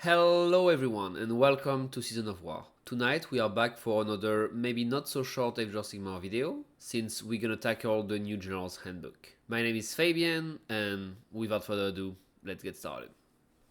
Hello everyone and welcome to Season of War. Tonight we are back for another maybe not so short Age of Sigmar video, since we're gonna tackle the new General's Handbook. My name is Fabian and without further ado, let's get started.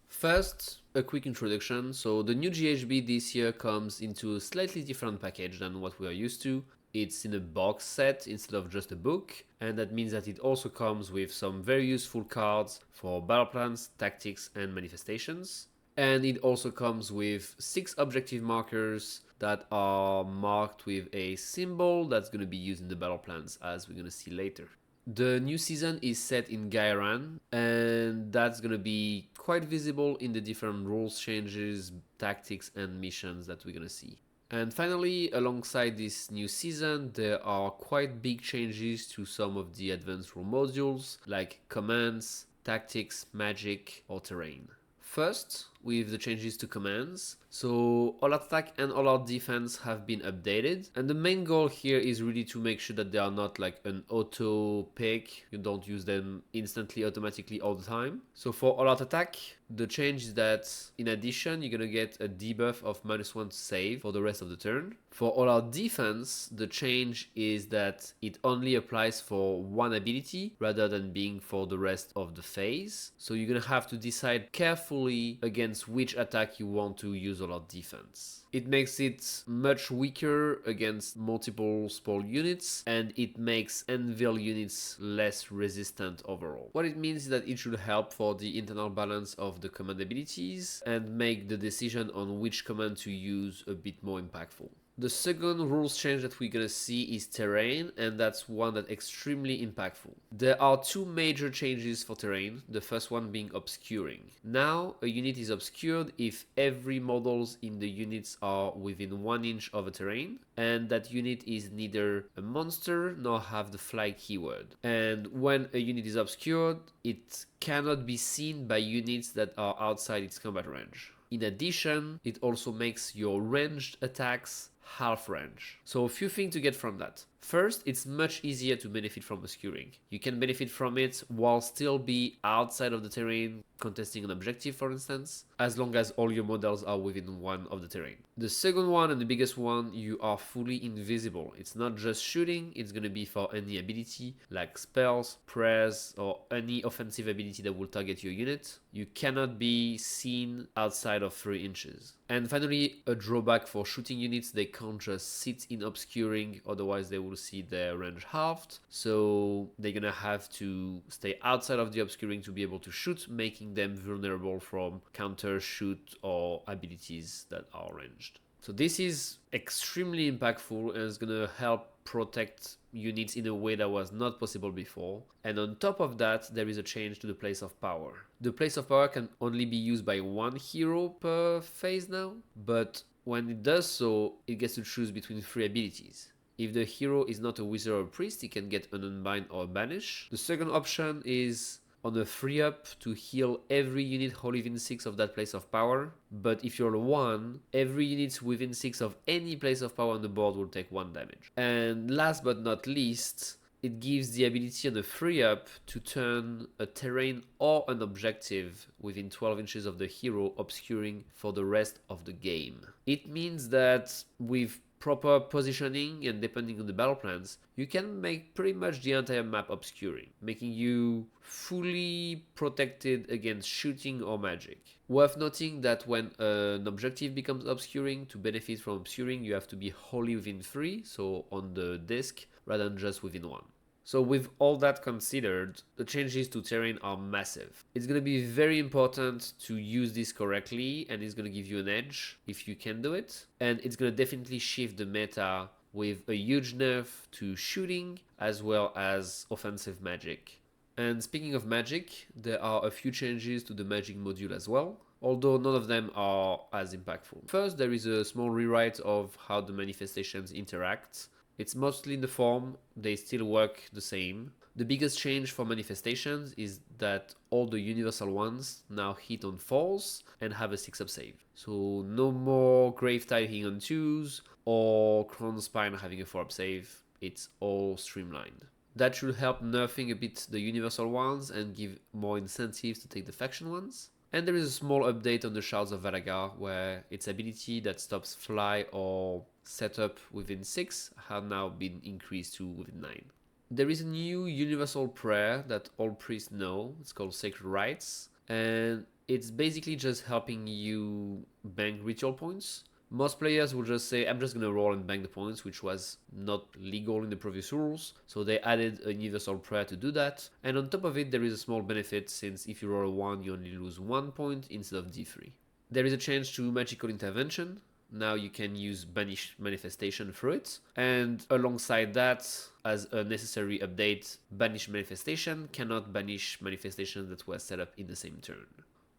First, a quick introduction. So the new GHB this year comes into a slightly different package than what we are used to. It's in a box set instead of just a book, and that means that it also comes with some very useful cards for battle plans, tactics and manifestations. And it also comes with 6 objective markers that are marked with a symbol that's going to be used in the battle plans, as we're going to see later. The new season is set in Gairan, and that's going to be quite visible in the different rules changes, tactics and missions that we're going to see. And finally, alongside this new season, there are quite big changes to some of the advanced rule modules, like commands, tactics, magic or terrain. First, with the changes to commands. So all attack and all out defense have been updated, and the main goal here is really to make sure that they are not like an auto pick. You don't use them instantly automatically all the time. So for all out attack, the change is that in addition you're gonna get a debuff of -1 to save for the rest of the turn. For all out defense, the change is that it only applies for one ability rather than being for the rest of the phase. So you're gonna have to decide carefully against which attack you want to use all out defense. It makes it much weaker against multiple spell units, and it makes Anvil units less resistant overall. What it means is that it should help for the internal balance of the command abilities and make the decision on which command to use a bit more impactful. The second rules change that we're gonna see is terrain, and that's one that's extremely impactful. There are 2 major changes for terrain, the first one being obscuring. Now, a unit is obscured if every models in the units are within 1 inch of a terrain, and that unit is neither a monster nor have the fly keyword. And when a unit is obscured, it cannot be seen by units that are outside its combat range. In addition, it also makes your ranged attacks half range. So a few things to get from that. First, it's much easier to benefit from obscuring. You can benefit from it while still be outside of the terrain, contesting an objective for instance, as long as all your models are within 1 of the terrain. The second one and the biggest one, you are fully invisible. It's not just shooting, it's gonna be for any ability like spells, prayers or any offensive ability that will target your unit. You cannot be seen outside of 3 inches. And finally, a drawback for shooting units, they can't just sit in obscuring, otherwise they will see their range halved. So they're gonna have to stay outside of the obscuring to be able to shoot, making them vulnerable from counter, shoot or abilities that are ranged. So this is extremely impactful and is gonna help protect units in a way that was not possible before. And on top of that, there is a change to the place of power. The place of power can only be used by 1 hero per phase now, but when it does so, it gets to choose between 3 abilities. If the hero is not a wizard or a priest, he can get an unbind or a banish. The second option is on a 3-up to heal every unit within 6 of that place of power. But if you're a 1, every unit within 6 of any place of power on the board will take 1 damage. And last but not least, it gives the ability on a 3-up to turn a terrain or an objective within 12 inches of the hero obscuring for the rest of the game. It means that with proper positioning and depending on the battle plans, you can make pretty much the entire map obscuring, making you fully protected against shooting or magic. Worth noting that when an objective becomes obscuring, to benefit from obscuring you have to be wholly within 3, so on the disc, rather than just within 1. So with all that considered, the changes to terrain are massive. It's going to be very important to use this correctly, and it's going to give you an edge if you can do it. And it's going to definitely shift the meta with a huge nerf to shooting as well as offensive magic. And speaking of magic, there are a few changes to the magic module as well, although none of them are as impactful. First, there is a small rewrite of how the manifestations interact. It's mostly in the form, they still work the same. The biggest change for manifestations is that all the universal ones now hit on 4s and have a 6-up save. So no more Gravetide hitting on 2s or Crown Spine having a 4-up save. It's all streamlined. That should help nerfing a bit the universal ones and give more incentives to take the faction ones. And there is a small update on the Shards of Valagar, where its ability that stops fly or setup within 6 have now been increased to within 9. There is a new universal prayer that all priests know. It's called Sacred Rites, and it's basically just helping you bank ritual points. Most players will just say, I'm just gonna roll and bank the points, which was not legal in the previous rules, so they added a universal prayer to do that. And on top of it, there is a small benefit, since if you roll a 1, you only lose 1 point instead of d3. There is a change to magical intervention. Now you can use Banish Manifestation through it, and alongside that, as a necessary update, Banish Manifestation cannot banish manifestations that were set up in the same turn.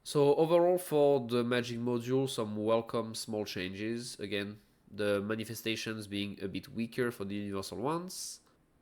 So overall, for the magic module, some welcome small changes. Again, the manifestations being a bit weaker for the universal ones,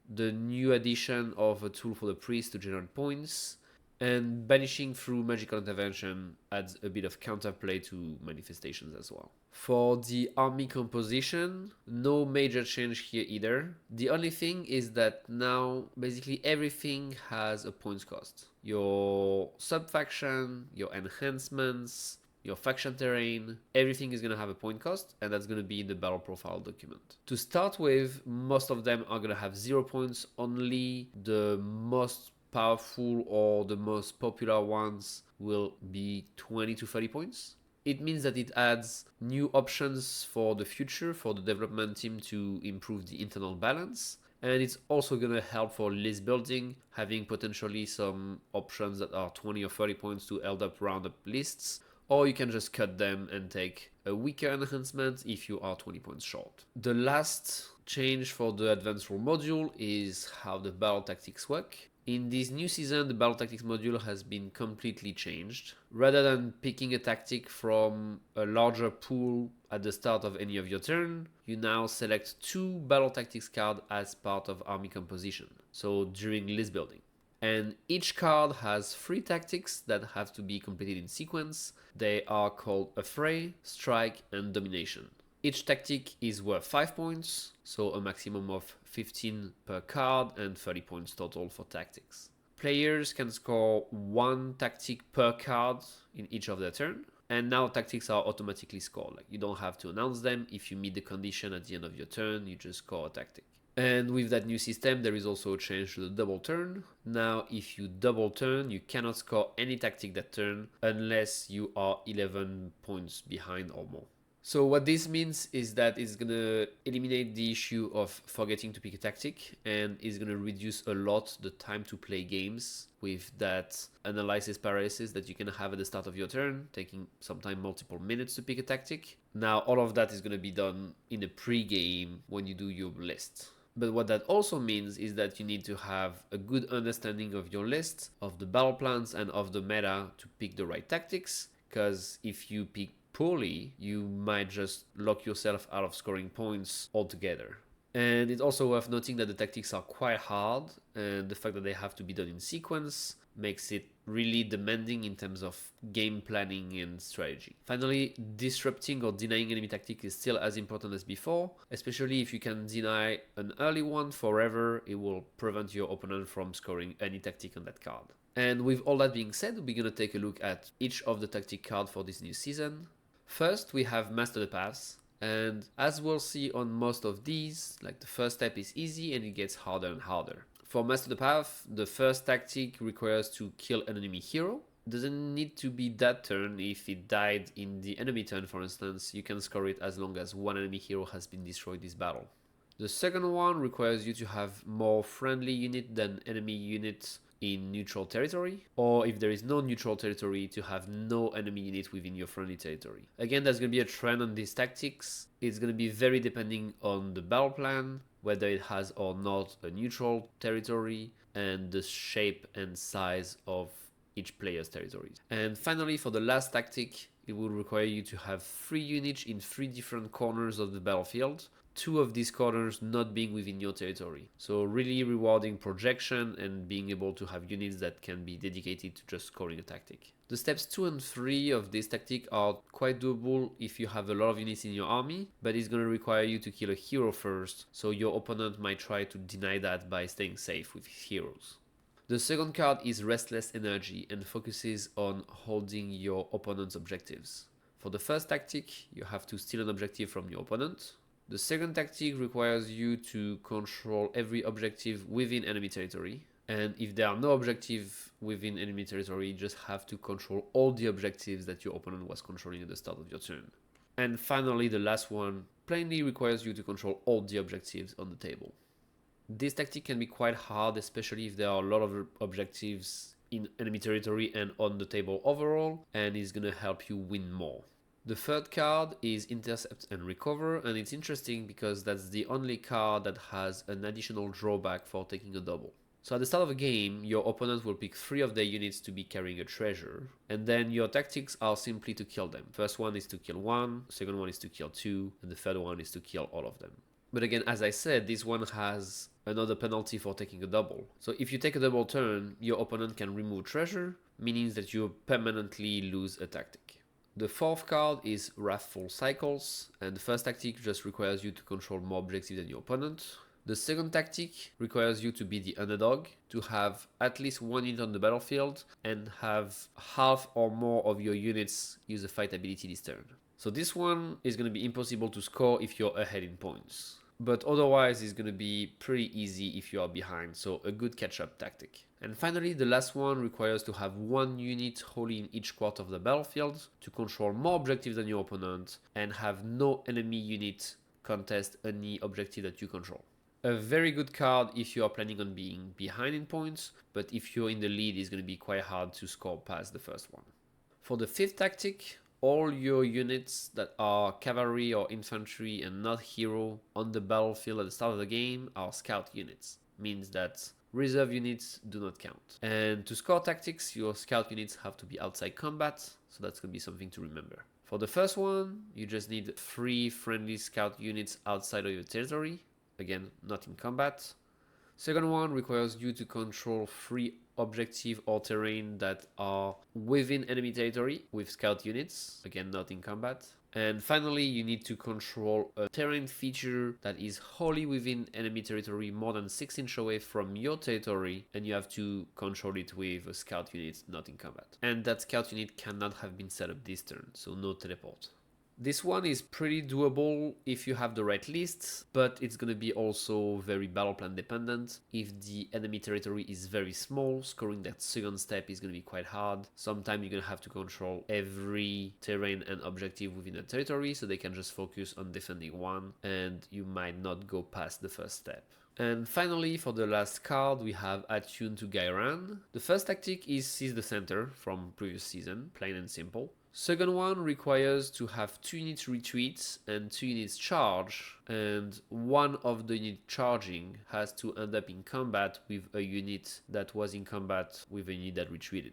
the new addition of a tool for the priest to generate points, and banishing through magical intervention adds a bit of counterplay to manifestations as well. For the army composition, no major change here either. The only thing is that now basically everything has a points cost. Your sub-faction, your enhancements, your faction terrain, everything is going to have a point cost, and that's going to be in the battle profile document. To start with, most of them are going to have 0 points. Only the most powerful or the most popular ones will be 20 to 30 points. It means that it adds new options for the future for the development team to improve the internal balance. And it's also going to help for list building, having potentially some options that are 20 or 30 points to held up round up lists. Or you can just cut them and take a weaker enhancement if you are 20 points short. The last change for the advanced rule module is how the battle tactics work. In this new season, the battle tactics module has been completely changed. Rather than picking a tactic from a larger pool at the start of any of your turn, you now select 2 battle tactics cards as part of army composition, so during list building. And each card has 3 tactics that have to be completed in sequence. They are called Affray, Strike, and Domination. Each tactic is worth 5 points, so a maximum of 15 per card and 30 points total for tactics. Players can score 1 tactic per card in each of their turn, and now tactics are automatically scored. Like, you don't have to announce them. If you meet the condition at the end of your turn, you just score a tactic. And with that new system, there is also a change to the double turn. Now, if you double turn, you cannot score any tactic that turn unless you are 11 points behind or more. So what this means is that it's going to eliminate the issue of forgetting to pick a tactic, and is going to reduce a lot the time to play games with that analysis paralysis that you can have at the start of your turn, taking sometimes multiple minutes to pick a tactic. Now all of that is going to be done in the pre-game when you do your list. But what that also means is that you need to have a good understanding of your list, of the battle plans, and of the meta to pick the right tactics, because if you pick poorly, you might just lock yourself out of scoring points altogether. And it's also worth noting that the tactics are quite hard, and the fact that they have to be done in sequence makes it really demanding in terms of game planning and strategy. Finally, disrupting or denying enemy tactic is still as important as before, especially if you can deny an early one forever. It will prevent your opponent from scoring any tactic on that card. And with all that being said, we're going to take a look at each of the tactic cards for this new season. First, we have Master the Paths, and as we'll see on most of these, like, the first step is easy and it gets harder and harder. For Master the Path, the first tactic requires to kill an enemy hero. Doesn't need to be that turn. If it died in the enemy turn, for instance, you can score it as long as one enemy hero has been destroyed this battle. The second one requires you to have more friendly unit than enemy units in neutral territory, or if there is no neutral territory, to have no enemy unit within your friendly territory. Again, there's going to be a trend on these tactics. It's going to be very depending on the battle plan, whether it has or not a neutral territory, and the shape and size of each player's territories. And finally, for the last tactic, it will require you to have 3 units in 3 different corners of the battlefield, 2 of these corners not being within your territory. So really rewarding projection and being able to have units that can be dedicated to just scoring a tactic. The steps 2 and 3 of this tactic are quite doable if you have a lot of units in your army, but it's going to require you to kill a hero first, so your opponent might try to deny that by staying safe with his heroes. The second card is Restless Energy and focuses on holding your opponent's objectives. For the first tactic, you have to steal an objective from your opponent. The second tactic requires you to control every objective within enemy territory. And if there are no objectives within enemy territory, you just have to control all the objectives that your opponent was controlling at the start of your turn. And finally, the last one plainly requires you to control all the objectives on the table. This tactic can be quite hard, especially if there are a lot of objectives in enemy territory and on the table overall, and it's gonna help you win more. The third card is Intercept and Recover, and it's interesting because that's the only card that has an additional drawback for taking a double. So at the start of a game, your opponent will pick 3 of their units to be carrying a treasure, and then your tactics are simply to kill them. First one is to kill 1, second one is to kill 2, and the third one is to kill all of them. But again, as I said, this one has another penalty for taking a double. So if you take a double turn, your opponent can remove treasure, meaning that you permanently lose a tactic. The fourth card is Wrathful Cycles, and the first tactic just requires you to control more objectives than your opponent. The second tactic requires you to be the underdog, to have at least 1 unit on the battlefield, and have half or more of your units use a fight ability this turn. So this one is going to be impossible to score if you're ahead in points. But otherwise it's going to be pretty easy if you are behind, so a good catch-up tactic. And finally, the last one requires to have 1 unit wholly in each quarter of the battlefield to control more objectives than your opponent and have no enemy unit contest any objective that you control. A very good card if you are planning on being behind in points, but if you're in the lead, it's going to be quite hard to score past the first one. For the fifth tactic, all your units that are cavalry or infantry and not hero on the battlefield at the start of the game are scout units. Means that reserve units do not count. And to score tactics, your scout units have to be outside combat, so that's going to be something to remember. For the first one, you just need 3 friendly scout units outside of your territory, again, not in combat. Second one requires you to control 3 objective or terrain that are within enemy territory with scout units, again not in combat. And finally, you need to control a terrain feature that is wholly within enemy territory more than 6 inches away from your territory, and you have to control it with a scout unit not in combat. And that scout unit cannot have been set up this turn, so no teleport. This one is pretty doable if you have the right lists, but it's going to be also very battle plan dependent. If the enemy territory is very small, scoring that second step is going to be quite hard. Sometimes you're going to have to control every terrain and objective within a territory, so they can just focus on defending one, and you might not go past the first step. And finally, for the last card, we have Attune to Gairan. The first tactic is Seize the Center from previous season, plain and simple. Second one requires to have 2 units retreat and 2 units charge, and one of the unit charging has to end up in combat with a unit that was in combat with a unit that retreated.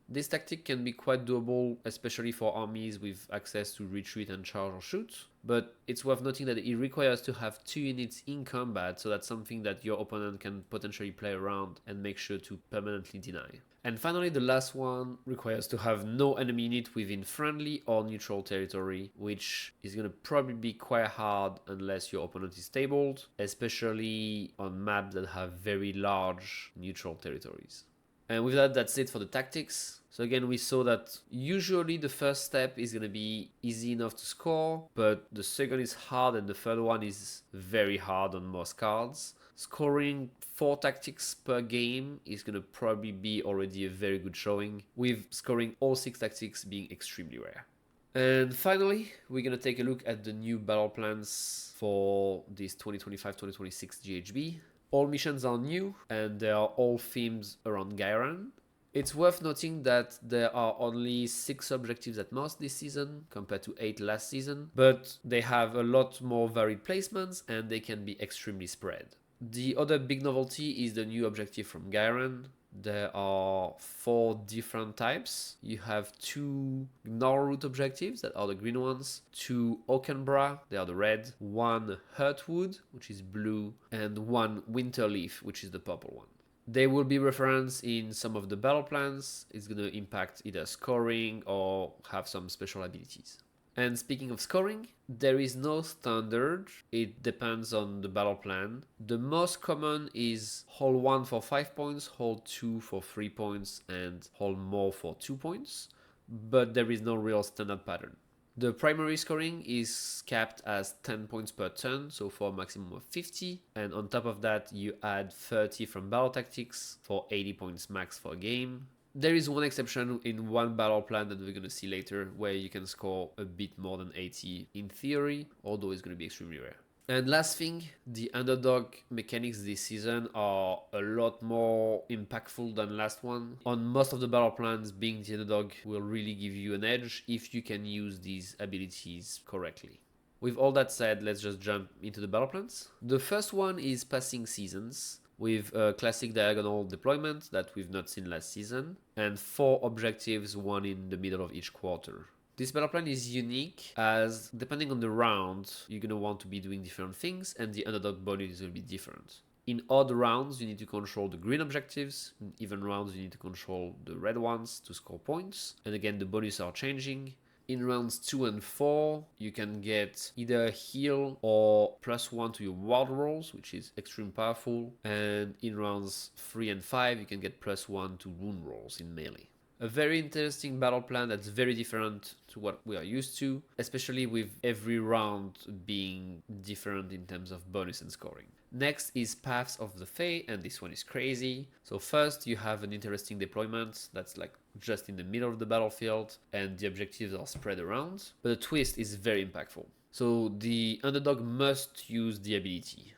This tactic can be quite doable, especially for armies with access to retreat and charge or shoot, but it's worth noting that it requires to have 2 units in combat, so that's something that your opponent can potentially play around and make sure to permanently deny. And finally, the last one requires to have no enemy unit within friendly or neutral territory, which is going to probably be quite hard unless your opponent is tabled, especially on maps that have very large neutral territories. And with that, that's it for the tactics. So again, we saw that usually the first step is going to be easy enough to score, but the second is hard and the third one is very hard on most cards. Scoring 4 tactics per game is going to probably be already a very good showing, with scoring all 6 tactics being extremely rare. And finally, we're going to take a look at the new battle plans for this 2025-2026 GHB. All missions are new, and they are all themed around Gairan. It's worth noting that there are only 6 objectives at most this season, compared to 8 last season, but they have a lot more varied placements, and they can be extremely spread. The other big novelty is the new objective from Gairan. There are 4 different types. You have 2 Gnorroot objectives, that are the green ones, 2 Oakenbra, they are the red, 1 Hurtwood, which is blue, and 1 Winterleaf, which is the purple one. They will be referenced in some of the battle plans. It's going to impact either scoring or have some special abilities. And speaking of scoring, there is no standard, it depends on the battle plan. The most common is hold 1 for 5 points, hold 2 for 3 points, and hold more for 2 points, but there is no real standard pattern. The primary scoring is capped as 10 points per turn, so for a maximum of 50, and on top of that you add 30 from battle tactics for 80 points max for a game. There is one exception in one battle plan that we're going to see later, where you can score a bit more than 80 in theory, although it's going to be extremely rare. And last thing, the underdog mechanics this season are a lot more impactful than last one. On most of the battle plans, being the underdog will really give you an edge if you can use these abilities correctly. With all that said, let's just jump into the battle plans. The first one is Passing Seasons, with a classic diagonal deployment that we've not seen last season, and 4 objectives, one in the middle of each quarter. This battle plan is unique as, depending on the round, you're going to want to be doing different things, and the underdog bonus is going to be different. In odd rounds, you need to control the green objectives. In even rounds, you need to control the red ones to score points. And again, the bonuses are changing. In rounds 2 and 4, you can get either a heal or +1 to your ward rolls, which is extremely powerful. And in rounds 3 and 5, you can get +1 to wound rolls in melee. A very interesting battle plan that's very different to what we are used to, especially with every round being different in terms of bonus and scoring. Next is Paths of the Fae, and this one is crazy. So first you have an interesting deployment that's like just in the middle of the battlefield, and the objectives are spread around, but the twist is very impactful. So the underdog must use the ability.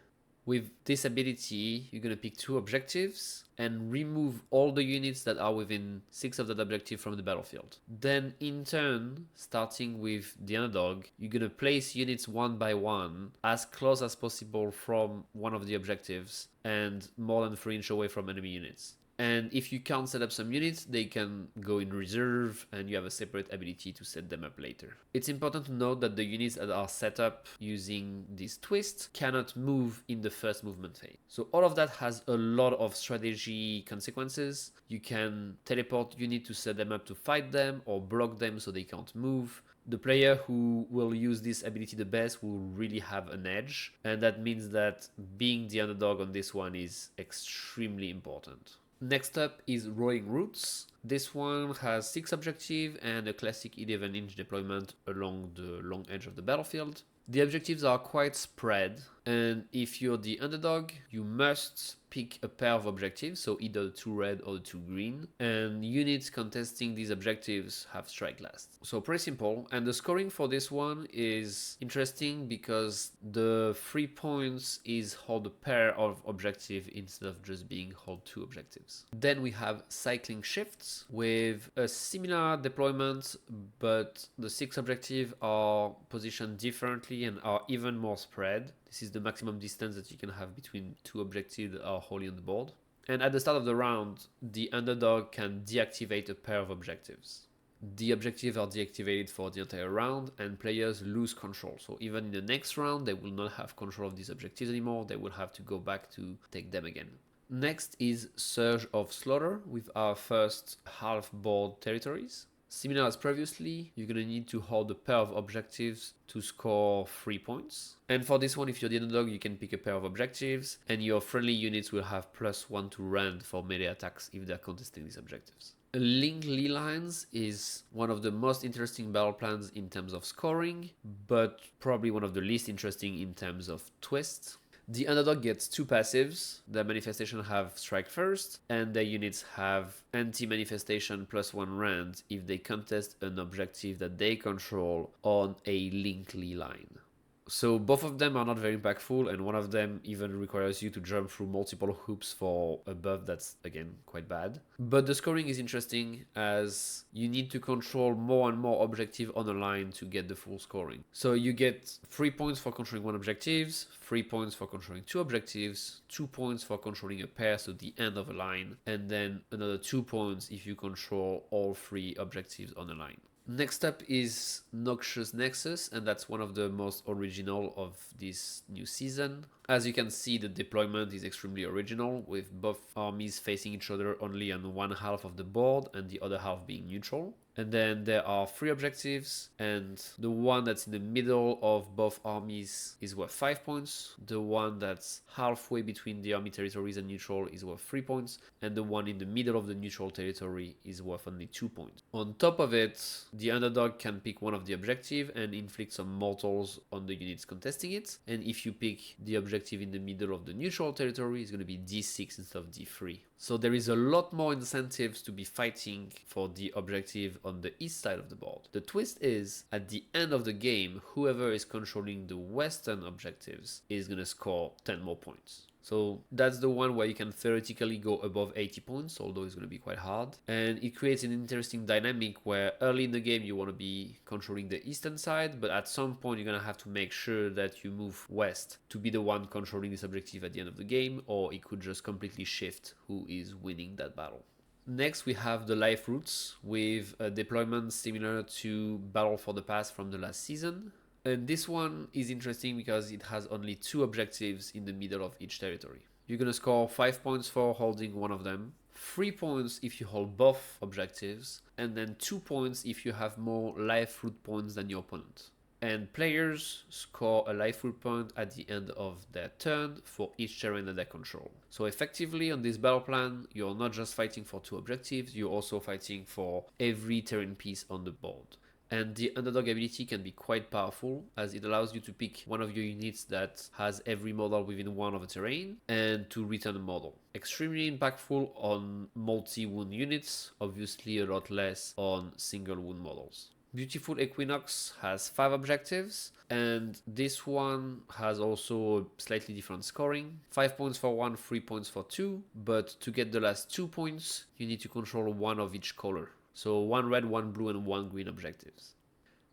With this ability, you're going to pick 2 objectives and remove all the units that are within 6 of that objective from the battlefield. Then in turn, starting with the underdog, you're going to place units one by one as close as possible from one of the objectives and more than 3 inches away from enemy units. And if you can't set up some units, they can go in reserve and you have a separate ability to set them up later. It's important to note that the units that are set up using this twist cannot move in the first movement phase. So all of that has a lot of strategy consequences. You can teleport units to set them up to fight them or block them so they can't move. The player who will use this ability the best will really have an edge, and that means that being the underdog on this one is extremely important. Next up is Rowing Routes. This one has 6 objectives and a classic 11-inch deployment along the long edge of the battlefield. The objectives are quite spread, and if you're the underdog, you must pick a pair of objectives, so either the 2 red or the 2 green, and units contesting these objectives have strike last. So pretty simple, and the scoring for this one is interesting because the 3 points is hold a pair of objectives instead of just being hold 2 objectives. Then we have Cycling Shifts with a similar deployment, but the 6 objectives are positioned differently and are even more spread. This is the maximum distance that you can have between 2 objectives that are wholly on the board. And at the start of the round, the underdog can deactivate a pair of objectives. The objectives are deactivated for the entire round and players lose control. So even in the next round, they will not have control of these objectives anymore. They will have to go back to take them again. Next is Surge of Slaughter with our first half-board territories. Similar as previously, you're going to need to hold a pair of objectives to score 3 points. And for this one, if you're the underdog, you can pick a pair of objectives, and your friendly units will have +1 to rend for melee attacks if they're contesting these objectives. Lingly Lines is one of the most interesting battle plans in terms of scoring, but probably one of the least interesting in terms of twists. The underdog gets 2 passives. Their manifestation have strike first, and their units have anti-manifestation +1 rend if they contest an objective that they control on a Lingly Line. So both of them are not very impactful, and one of them even requires you to jump through multiple hoops for a buff that's, again, quite bad. But the scoring is interesting as you need to control more and more objectives on a line to get the full scoring. So you get 3 points for controlling 1 objective, 3 points for controlling 2 objectives, 2 points for controlling a pair, so the end of a line, and then another 2 points if you control all 3 objectives on a line. Next up is Noxious Nexus, and that's one of the most original of this new season. As you can see, the deployment is extremely original, with both armies facing each other only on one half of the board and the other half being neutral. And then there are 3 objectives, and the one that's in the middle of both armies is worth 5 points. The one that's halfway between the army territories and neutral is worth 3 points, and the one in the middle of the neutral territory is worth only 2 points. On top of it, the underdog can pick one of the objective and inflict some mortals on the units contesting it, and if you pick the objective in the middle of the neutral territory, it's going to be D6 instead of D3. So there is a lot more incentives to be fighting for the objective on the east side of the board. The twist is, at the end of the game, whoever is controlling the western objectives is going to score 10 more points. So that's the one where you can theoretically go above 80 points, although it's going to be quite hard. And it creates an interesting dynamic where early in the game you want to be controlling the eastern side, but at some point you're going to have to make sure that you move west to be the one controlling this objective at the end of the game, or it could just completely shift who is winning that battle. Next, we have the life routes with a deployment similar to Battle for the Past from the last season. And this one is interesting because it has only 2 objectives in the middle of each territory. You're going to score 5 points for holding one of them, 3 points if you hold both objectives, and then 2 points if you have more life route points than your opponent. And players score a life route point at the end of their turn for each terrain that they control. So effectively on this battle plan, you're not just fighting for 2 objectives, you're also fighting for every terrain piece on the board. And the underdog ability can be quite powerful, as it allows you to pick one of your units that has every model within one of the terrain and to return a model. Extremely impactful on multi-wound units, obviously a lot less on single wound models. Beautiful Equinox has 5 objectives, and this one has also slightly different scoring. 5 points for 1, 3 points for 2, but to get the last 2 points, you need to control one of each color. So 1 red, 1 blue, and 1 green objectives.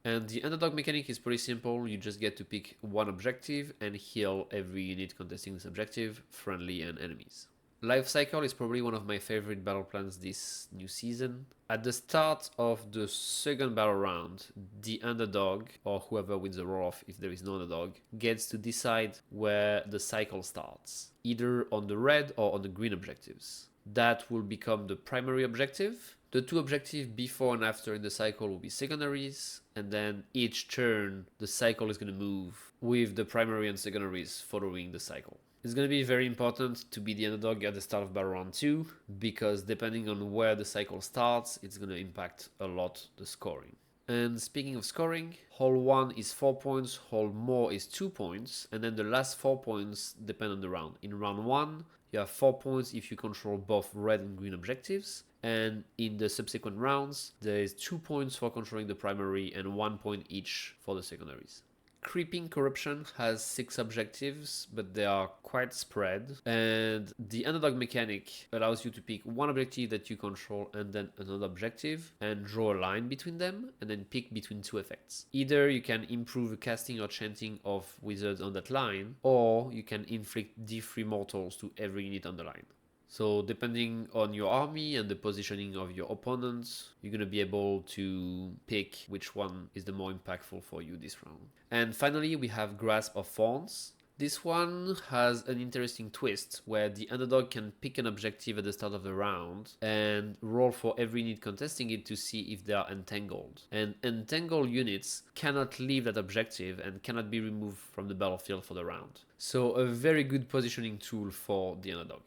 And the underdog mechanic is pretty simple. You just get to pick one objective and heal every unit contesting this objective, friendly and enemies. Life Cycle is probably one of my favorite battle plans this new season. At the start of the second battle round, the underdog, or whoever wins the roll-off if there is no underdog, gets to decide where the cycle starts, either on the red or on the green objectives. That will become the primary objective. The 2 objectives before and after in the cycle will be secondaries, and then each turn the cycle is going to move with the primary and secondaries following the cycle. It's going to be very important to be the underdog at the start of battle round 2, because depending on where the cycle starts, it's going to impact a lot the scoring. And speaking of scoring, hole 1 is 4 points, hole more is 2 points, and then the last 4 points depend on the round. In round 1, you have 4 points if you control both red and green objectives, and in the subsequent rounds, there is 2 points for controlling the primary and 1 point each for the secondaries. Creeping Corruption has 6 objectives, but they are quite spread, and the underdog mechanic allows you to pick one objective that you control and then another objective, and draw a line between them, and then pick between 2 effects. Either you can improve the casting or chanting of wizards on that line, or you can inflict D3 mortals to every unit on the line. So depending on your army and the positioning of your opponents, you're going to be able to pick which one is the more impactful for you this round. And finally, we have Grasp of Thorns. This one has an interesting twist where the underdog can pick an objective at the start of the round and roll for every unit contesting it to see if they are entangled. And entangled units cannot leave that objective and cannot be removed from the battlefield for the round. So a very good positioning tool for the underdog.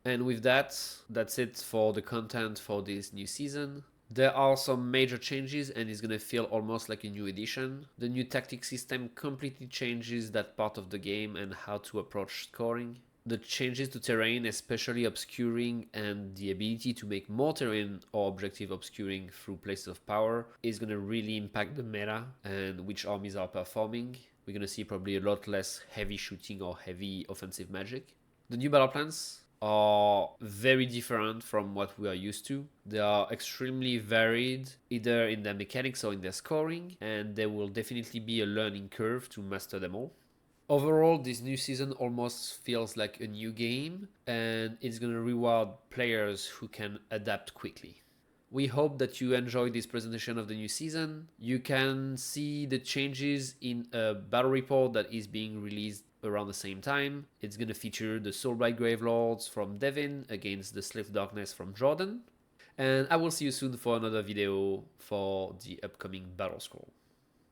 And with that, that's it for the content for this new season. There are some major changes and it's gonna feel almost like a new edition. The new tactic system completely changes that part of the game and how to approach scoring. The changes to terrain, especially obscuring and the ability to make more terrain or objective obscuring through places of power, is gonna really impact the meta and which armies are performing. We're gonna see probably a lot less heavy shooting or heavy offensive magic. The new battle plans are very different from what we are used to. They are extremely varied, either in their mechanics or in their scoring, and there will definitely be a learning curve to master them all. Overall, this new season almost feels like a new game, and it's going to reward players who can adapt quickly. We hope that you enjoyed this presentation of the new season. You can see the changes in a battle report that is being released around the same time. It's going to feature the Soulblight Gravelords from Devin against the Slave Darkness from Jordan. And I will see you soon for another video for the upcoming battle scroll.